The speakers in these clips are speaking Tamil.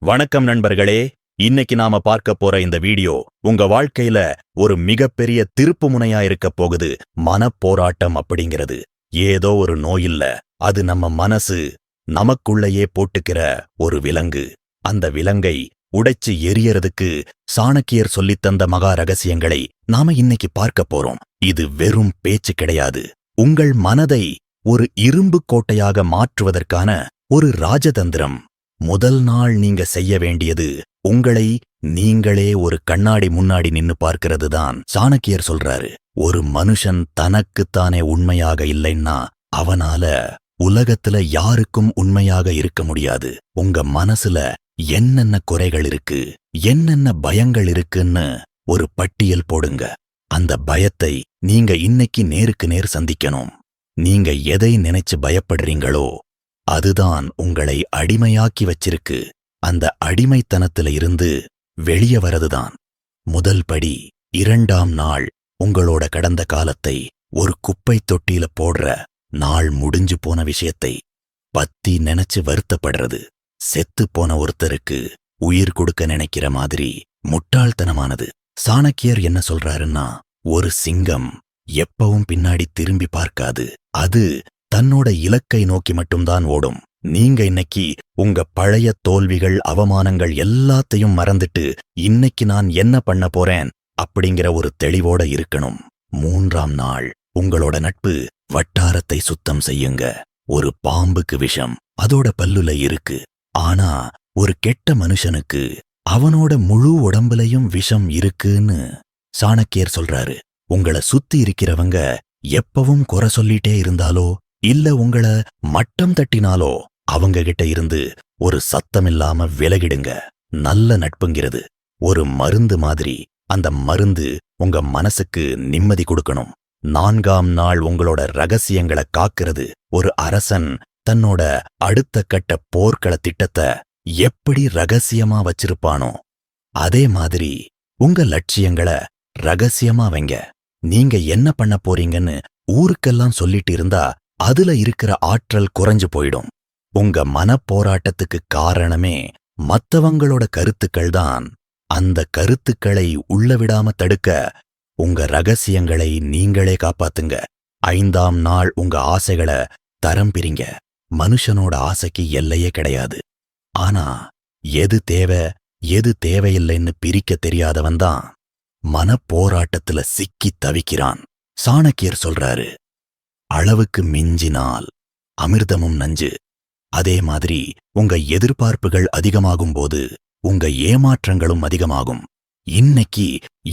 வணக்கம் நண்பர்களே. இன்னைக்கு நாம பார்க்க போற இந்த வீடியோ உங்க வாழ்க்கையில ஒரு மிகப்பெரிய திருப்பு முனையா இருக்க போகுது. மனப்போராட்டம் அப்படிங்கிறது ஏதோ ஒரு நோய் இல்ல, அது நம்ம மனசு நமக்குள்ளேயே போட்டுக்கிற ஒரு விலங்கு. அந்த விலங்கை உடைச்சு எரியறதுக்கு சாணக்கியர் சொல்லித்தந்த மகா ரகசியங்களை நாம இன்னைக்கு பார்க்க போறோம். இது வெறும் பேச்சு கிடையாது, உங்கள் மனதை ஒரு இரும்பு கோட்டையாக மாற்றுவதற்கான ஒரு ராஜதந்திரம். முதல் நாள் நீங்க செய்ய வேண்டியது உங்களை நீங்களே ஒரு கண்ணாடி முன்னாடி நின்னு பார்க்கிறது தான். சாணக்கியர் சொல்றாரு, ஒரு மனுஷன் தனக்குத்தானே உண்மையாக இல்லைன்னா அவனால உலகத்துல யாருக்கும் உண்மையாக இருக்க முடியாது. உங்க மனசுல என்னென்ன குறைகள் இருக்கு, என்னென்ன பயங்கள் இருக்குன்னு ஒரு பட்டியல் போடுங்க. அந்த பயத்தை நீங்க இன்னைக்கு நேருக்கு நேர் சந்திக்கணும். நீங்க எதை நினைச்சு பயப்படுறீங்களோ அதுதான் உங்களை அடிமையாக்கி வச்சிருக்கு. அந்த அடிமைத்தனத்தில இருந்து வெளியே வரதுதான் முதல் படி. 2ஆம் நாள் உங்களோட கடந்த காலத்தை ஒரு குப்பை தொட்டியில போடுற நாள். முடிஞ்சு போன விஷயத்தை பத்தி நினைச்சு வருத்தப்படுறது செத்து போன ஒருத்தருக்கு உயிர் கொடுக்க நினைக்கிற மாதிரி முட்டாள்தனமானது. சாணக்கியர் என்ன சொல்றாருன்னா, ஒரு சிங்கம் எப்பவும் பின்னாடி திரும்பி பார்க்காது, அது தன்னோட இலக்கை நோக்கி மட்டும்தான் ஓடும். நீங்க இன்னைக்கு உங்க பழைய தோல்விகள் அவமானங்கள் எல்லாத்தையும் மறந்துட்டு இன்னைக்கு நான் என்ன பண்ண போறேன் அப்படிங்கிற ஒரு தெளிவோட இருக்கணும். 3ஆம் நாள் உங்களோட நட்பு வட்டாரத்தை சுத்தம் செய்யுங்க. ஒரு பாம்புக்கு விஷம் அதோட பல்லுல இருக்கு, ஆனா ஒரு கெட்ட மனுஷனுக்கு அவனோட முழு உடம்புலையும் விஷம் இருக்குன்னு சாணக்கியர் சொல்றாரு. உங்களை சுத்தி இருக்கிறவங்க எப்பவும் குறை சொல்லிட்டே இருந்தாலோ இல்ல உங்கள மட்டம் தட்டினாலோ அவங்க கிட்ட இருந்து ஒரு சத்தமில்லாம விலகிடுங்க. நல்ல நட்புங்கிறது ஒரு மருந்து மாதிரி. அந்த மருந்து உங்க மனசுக்கு நிம்மதி கொடுக்கணும். 4ஆம் நாள் உங்களோட ரகசியங்களை காக்கிறது. ஒரு அரசன் தன்னோட அடுத்த கட்ட போர்க்கள திட்டத்தை எப்படி ரகசியமா வச்சிருப்பானோ அதே மாதிரி உங்க லட்சியங்களை ரகசியமா வைங்க. நீங்க என்ன பண்ண போறீங்கன்னு ஊருக்கெல்லாம் சொல்லிட்டு இருந்தா அதுல இருக்கிற ஆற்றல் குறைஞ்சு போயிடும். உங்க மனப்போராட்டத்துக்கு காரணமே மத்தவங்களோட கருத்துக்கள் தான். அந்த கருத்துக்களை உள்ள விடாம தடுக்க உங்க ரகசியங்களை நீங்களே காப்பாத்துங்க. 5ஆம் நாள் உங்க ஆசைகளை தரம் பிரிங்க. மனுஷனோட ஆசைக்கு எல்லையே கிடையாது, ஆனா எது தேவை எது தேவையில்லைன்னு பிரிக்க தெரியாதவன் தான் மனப்போராட்டத்துல சிக்கி தவிக்கிறான். சாணக்கியர் சொல்றாரு, அளவுக்கு மிஞ்சினால் அமிர்தமும் நஞ்சு. அதே மாதிரி உங்க எதிர்பார்ப்புகள் அதிகமாகும் போது உங்க ஏமாற்றங்களும் அதிகமாகும். இன்னைக்கு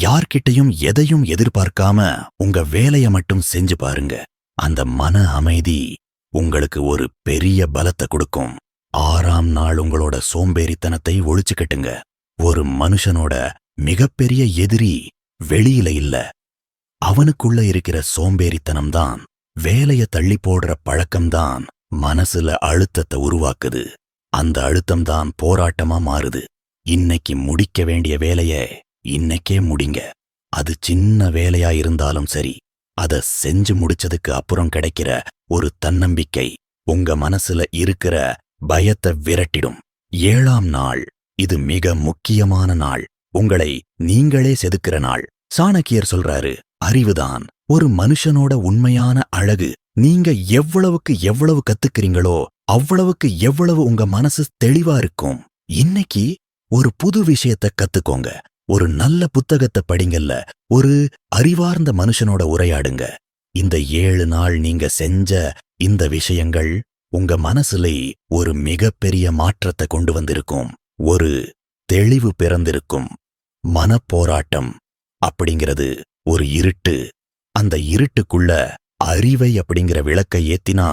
யார்கிட்டையும் எதையும் எதிர்பார்க்காம உங்க வேலைய மட்டும் செஞ்சு பாருங்க. அந்த மன அமைதி உங்களுக்கு ஒரு பெரிய பலத்தை கொடுக்கும். 6ஆம் நாள் உங்களோட சோம்பேறித்தனத்தை ஒழிச்சு கட்டுங்க. ஒரு மனுஷனோட மிகப்பெரிய எதிரி வெளியில இல்ல, அவனுக்குள்ள இருக்கிற சோம்பேறித்தனம்தான். வேலைய தள்ளி போடுற பழக்கம்தான் மனசுல அழுத்தத்தை உருவாக்குது. அந்த அழுத்தம்தான் போராட்டமா மாறுது. இன்னைக்கு முடிக்க வேண்டிய வேலைய இன்னைக்கே முடிங்க. அது சின்ன வேலையா இருந்தாலும் சரி, அத செஞ்சு முடிச்சதுக்கு அப்புறம் கிடைக்கிற ஒரு தன்னம்பிக்கை உங்க மனசுல இருக்கிற பயத்தை விரட்டிடும். 7ஆம் நாள் இது மிக முக்கியமான நாள். உங்களை நீங்களே செதுக்கிற நாள். சாணக்கியர் சொல்றாரு, அறிவுதான் ஒரு மனுஷனோட உண்மையான அழகு. நீங்க எவ்வளவு கத்துக்கிறீங்களோ அவ்வளவுக்கு எவ்வளவு உங்க மனசு தெளிவா இருக்கும். இன்னைக்கு ஒரு புது விஷயத்தை கத்துக்கோங்க. ஒரு நல்ல புத்தகத்தை படிங்கல்ல, ஒரு அறிவார்ந்த மனுஷனோட உரையாடுங்க. இந்த 7 நாள் நீங்க செஞ்ச இந்த விஷயங்கள் உங்க மனசுல ஒரு மிகப்பெரிய மாற்றத்தை கொண்டு வந்திருக்கும். ஒரு தெளிவு பிறந்திருக்கும். மனப்போராட்டம் அப்படிங்கிறது ஒரு இருட்டு. அந்த இருட்டுக்குள்ள அறிவை அப்படிங்கிற விளக்கை ஏத்தினா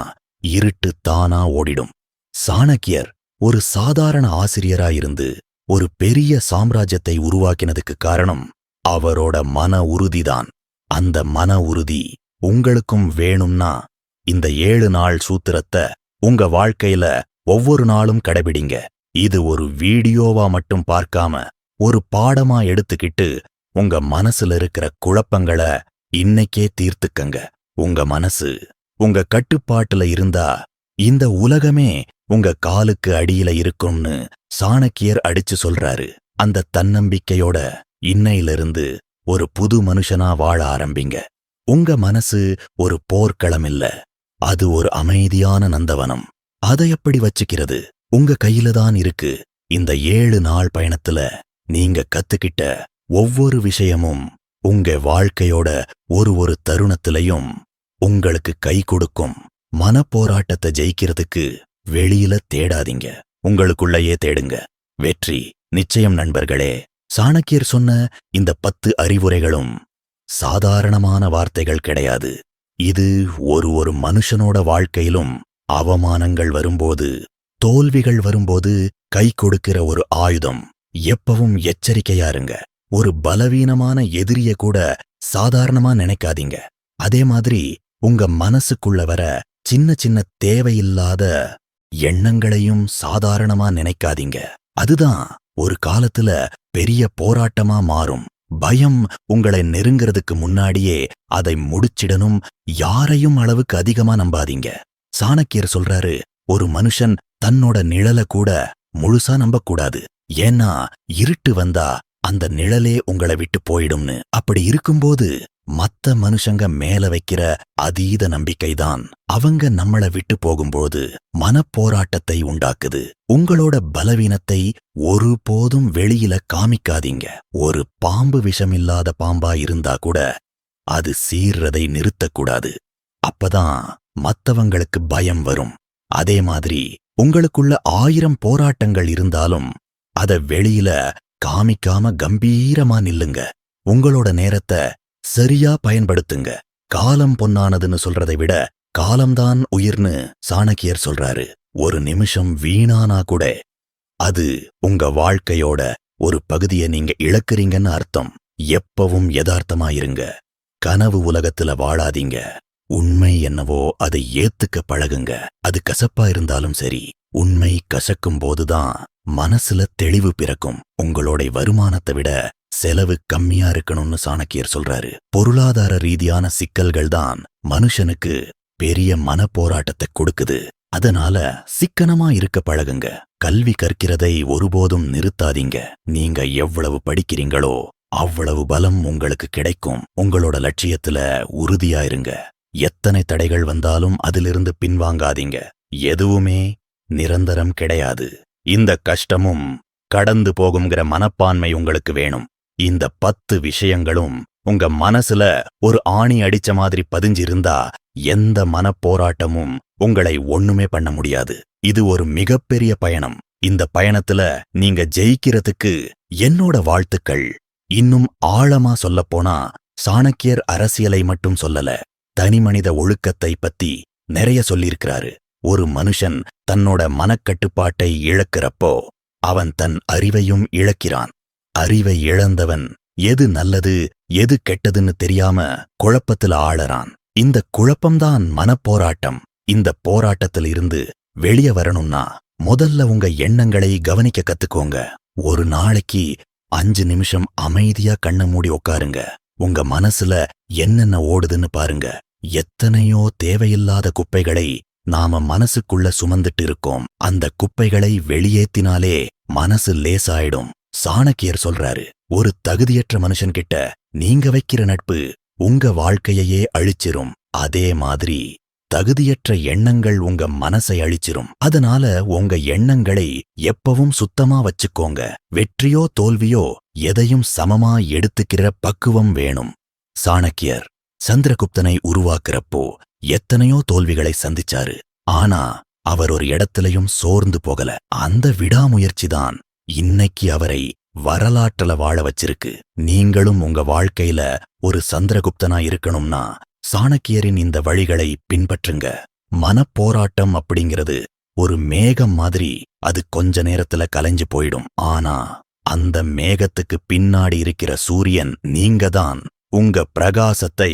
இருட்டு தானா ஓடிடும். சாணக்கியர் ஒரு சாதாரண ஆசிரியராயிருந்து ஒரு பெரிய சாம்ராஜ்யத்தை உருவாக்கினதுக்கு காரணம் அவரோட மன உறுதிதான். அந்த மன உறுதி உங்களுக்கும் வேணும்னா இந்த 7 நாள் சூத்திரத்தை உங்க வாழ்க்கையில ஒவ்வொரு நாளும் கடைபிடிங்க. இது ஒரு வீடியோவா மட்டும் பார்க்காம ஒரு பாடமா எடுத்துக்கிட்டு உங்க மனசுல இருக்கிற குழப்பங்களை இன்னைக்கே தீர்த்துக்கங்க. உங்க மனசு உங்க கட்டுப்பாட்டுல இருந்தா இந்த உலகமே உங்க காலுக்கு அடியில இருக்கும்னு சாணக்கியர் அடிச்சு சொல்றாரு, அந்த தன்னம்பிக்கையோட இன்னையிலிருந்து ஒரு புது மனுஷனா வாழ ஆரம்பிங்க. உங்க மனசு ஒரு போர்க்களம் இல்ல, அது ஒரு அமைதியான நந்தவனம். அதை எப்படி வச்சுக்கிறது உங்க கையில தான் இருக்கு. இந்த 7 நாள் பயணத்துல நீங்க கத்துக்கிட்ட ஒவ்வொரு விஷயமும் உங்க வாழ்க்கையோட ஒரு தருணத்திலையும் உங்களுக்கு கை கொடுக்கும். மனப்போராட்டத்தை ஜெயிக்கிறதுக்கு வெளியில தேடாதீங்க, உங்களுக்குள்ளேயே தேடுங்க. வெற்றி நிச்சயம் நண்பர்களே. சாணக்கியர் சொன்ன இந்த 10 அறிவுரைகளும் சாதாரணமான வார்த்தைகள் கிடையாது. இது ஒரு மனுஷனோட வாழ்க்கையிலும் அவமானங்கள் வரும்போது, தோல்விகள் வரும்போது கை கொடுக்கிற ஒரு ஆயுதம். எப்பவும் எச்சரிக்கையா இருங்க. ஒரு பலவீனமான எதிரிய கூட சாதாரணமா நினைக்காதீங்க. அதே மாதிரி உங்க மனசுக்குள்ள வர சின்ன சின்ன தேவையில்லாத எண்ணங்களையும் சாதாரணமா நினைக்காதீங்க. அதுதான் ஒரு காலத்துல பெரிய போராட்டமா மாறும். பயம் உங்களை நெருங்கிறதுக்கு முன்னாடியே அதை முடிச்சிடணும். யாரையும் அளவுக்கு அதிகமா நம்பாதீங்க. சாணக்கியர் சொல்றாரு, ஒரு மனுஷன் தன்னோட நிழல கூட முழுசா நம்பக்கூடாது. ஏன்னா இருட்டு வந்தா அந்த நிழலே உங்களை விட்டு போயிடும்னு. அப்படி இருக்கும்போது மத்த மனுஷங்க மேல வைக்கிற அதீத நம்பிக்கைதான் அவங்க நம்மள விட்டு போகும்போது மனப்போராட்டத்தை உண்டாக்குது. உங்களோட பலவீனத்தை ஒருபோதும் வெளியில காமிக்காதீங்க. ஒரு பாம்பு விஷமில்லாத பாம்பா இருந்தா கூட அது சீர்றதை நிறுத்தக்கூடாது. அப்பதான் மத்தவங்களுக்கு பயம் வரும். அதே மாதிரி உங்களுக்குள்ள 1000 போராட்டங்கள் இருந்தாலும் அத வெளியில காமிக்காம கம்பீரமா நில்லுங்க. உங்களோட நேரத்தை சரியா பயன்படுத்துங்க. காலம் பொன்னானதுன்னு சொல்றதை விட காலம்தான் உயிர்னு சாணக்கியர் சொல்றாரு. ஒரு நிமிஷம் வீணானா கூட அது உங்க வாழ்க்கையோட ஒரு பகுதியை நீங்க இழக்கிறீங்கன்னு அர்த்தம். எப்பவும் யதார்த்தமா இருங்க. கனவு உலகத்துல வாழாதீங்க. உண்மை என்னவோ அதை ஏத்துக்க பழகுங்க. அது கசப்பா இருந்தாலும் சரி. உண்மை கசக்கும் போதுதான் மனசுல தெளிவு பிறக்கும். உங்களோட வருமானத்தை விட செலவு கம்மியா இருக்கணும்னு சாணக்கியர் சொல்றாரு. பொருளாதார ரீதியான சிக்கல்கள் தான் மனுஷனுக்கு பெரிய மனப்போராட்டத்தை கொடுக்குது. அதனால சிக்கனமா இருக்க பழகுங்க. கல்வி கற்கிறதை ஒருபோதும் நிறுத்தாதீங்க. நீங்க எவ்வளவு படிக்கிறீங்களோ அவ்வளவு பலம் உங்களுக்கு கிடைக்கும். உங்களோட லட்சியத்துல உறுதியா இருங்க. எத்தனை தடைகள் வந்தாலும் அதிலிருந்து பின்வாங்காதீங்க. எதுவுமே நிரந்தரம் கிடையாது. இந்த கஷ்டமும் கடந்து போகுங்கிற மனப்பான்மை உங்களுக்கு வேணும். இந்த 10 விஷயங்களும் உங்க மனசுல ஒரு ஆணி அடிச்ச மாதிரி பதிஞ்சிருந்தா எந்த மனப்போராட்டமும் உங்களை ஒண்ணுமே பண்ண முடியாது. இது ஒரு மிகப்பெரிய பயணம். இந்த பயணத்துல நீங்க ஜெயிக்கிறதுக்கு என்னோட வாழ்த்துக்கள். இன்னும் ஆழமா சொல்லப்போனா சாணக்கியர் அரசியலை மட்டும் சொல்லல, தனிமனித ஒழுக்கத்தை பத்தி நிறைய சொல்லியிருக்கிறாரு. ஒரு மனுஷன் தன்னோட மனக்கட்டுப்பாட்டை இழக்கிறப்போ அவன் தன் அறிவையும் இழக்கிறான். அறிவை இழந்தவன் எது நல்லது எது கெட்டதுன்னு தெரியாம குழப்பத்துல ஆளறான். இந்த குழப்பம்தான் மனப்போராட்டம். இந்த போராட்டத்தில் இருந்து வெளியே வரணும்னா முதல்ல உங்க எண்ணங்களை கவனிக்க கத்துக்கோங்க. ஒரு நாளைக்கு 5 நிமிஷம் அமைதியா கண்ணை மூடி உட்காருங்க. உங்க மனசுல என்னென்ன ஓடுதுன்னு பாருங்க. எத்தனையோ தேவையில்லாத குப்பைகளை நாம மனசுக்குள்ள சுமந்துட்டு இருக்கோம். அந்த குப்பைகளை வெளியேத்தினாலே மனசு லேசாயிடும். சாணக்கியர் சொல்றாரு, ஒரு தகுதியற்ற மனுஷன்கிட்ட நீங்க வைக்கிற நட்பு உங்க வாழ்க்கையையே அழிச்சிரும். அதே மாதிரி தகுதியற்ற எண்ணங்கள் உங்க மனசை அழிச்சிரும். அதனால உங்க எண்ணங்களை எப்பவும் சுத்தமா வச்சுக்கோங்க. வெற்றியோ தோல்வியோ எதையும் சமமா எடுத்துக்கிற பக்குவம் வேணும். சாணக்கியர் சந்திரகுப்தனை உருவாக்குறப்போ எத்தனையோ தோல்விகளை சந்திச்சாரு. ஆனா அவர் ஒரு இடத்திலையும் சோர்ந்து போகல. அந்த விடாமுயற்சிதான் இன்னைக்கு அவரை வரலாற்றுல வாழ வச்சிருக்கு. நீங்களும் உங்க வாழ்க்கையில ஒரு சந்திரகுப்தனா இருக்கணும்னா சாணக்கியரின் இந்த வழிகளை பின்பற்றுங்க. மனப்போராட்டம் அப்படிங்கிறது ஒரு மேகம் மாதிரி. அது கொஞ்ச நேரத்துல கலைஞ்சு போயிடும். ஆனா அந்த மேகத்துக்கு பின்னாடி இருக்கிற சூரியன் நீங்கதான். உங்க பிரகாசத்தை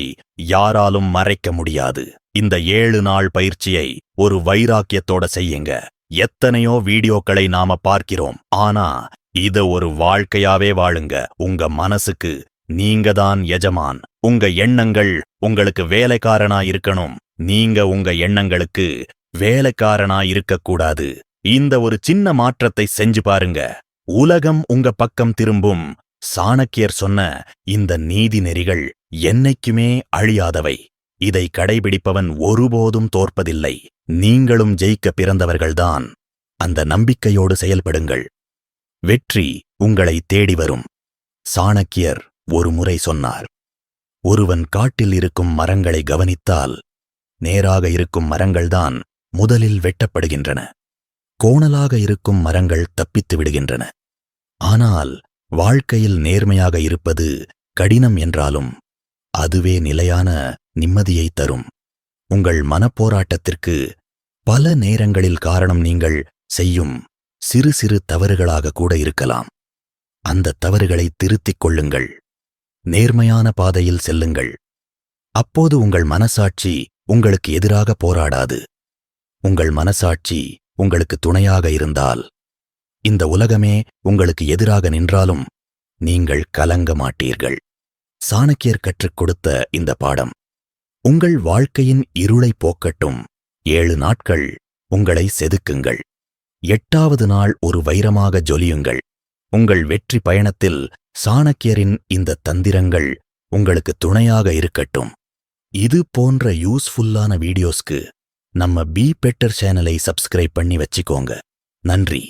யாராலும் மறைக்க முடியாது. இந்த 7 நாள் பயிற்சியை ஒரு வைராக்கியத்தோட செய்யுங்க. எத்தனையோ வீடியோக்களை நாம பார்க்கிறோம். ஆனா இத ஒரு வாழ்க்கையாவே வாழுங்க. உங்க மனசுக்கு நீங்கதான் எஜமான். உங்க எண்ணங்கள் உங்களுக்கு வேலைக்காரனா இருக்கணும். நீங்க உங்க எண்ணங்களுக்கு வேலைக்காரனா இருக்கக்கூடாது. இந்த ஒரு சின்ன மாற்றத்தை செஞ்சு பாருங்க, உலகம் உங்க பக்கம் திரும்பும். சாணக்கியர் சொன்ன இந்த நீதி நெறிகள் என்னைக்குமே அழியாதவை. இதை கடைபிடிப்பவன் ஒருபோதும் தோற்பதில்லை. நீங்களும் ஜெயிக்க பிறந்தவர்கள்தான். அந்த நம்பிக்கையோடு செயல்படுங்கள். வெற்றி உங்களை தேடி வரும். சாணக்கியர் ஒரு முறை சொன்னார், ஒருவன் காட்டில் இருக்கும் மரங்களை கவனித்தால் நேராக இருக்கும் மரங்கள்தான் முதலில் வெட்டப்படுகின்றன. கோணலாக இருக்கும் மரங்கள் தப்பித்து விடுகின்றன. ஆனால் வாழ்க்கையில் நேர்மையாக இருப்பது கடினம் என்றாலும் அதுவே நிலையான நிம்மதியை தரும். உங்கள் மனப்போராட்டத்திற்கு பல நேரங்களில் காரணம் நீங்கள் செய்யும் சிறு சிறு தவறுகளாக கூட இருக்கலாம். அந்த தவறுகளை திருத்திக் கொள்ளுங்கள். நேர்மையான பாதையில் செல்லுங்கள். அப்போது உங்கள் மனசாட்சி உங்களுக்கு எதிராக போராடாது. உங்கள் மனசாட்சி உங்களுக்கு துணையாக இருந்தால், இந்த உலகமே உங்களுக்கு எதிராக நின்றாலும் நீங்கள் கலங்க மாட்டீர்கள். சாணக்கியர் கற்றுக் கொடுத்த இந்த பாடம் உங்கள் வாழ்க்கையின் இருளை போக்கட்டும். 7 நாட்கள் உங்களை செதுக்குங்கள். 8வது நாள் ஒரு வைரமாக ஜொலியுங்கள். உங்கள் வெற்றி பயணத்தில் சாணக்கியரின் இந்த தந்திரங்கள் உங்களுக்கு துணையாக இருக்கட்டும். இது போன்ற யூஸ்ஃபுல்லான வீடியோஸ்க்கு நம்ம பி பெட்டர் சேனலை சப்ஸ்கிரைப் பண்ணி வச்சுக்கோங்க. நன்றி.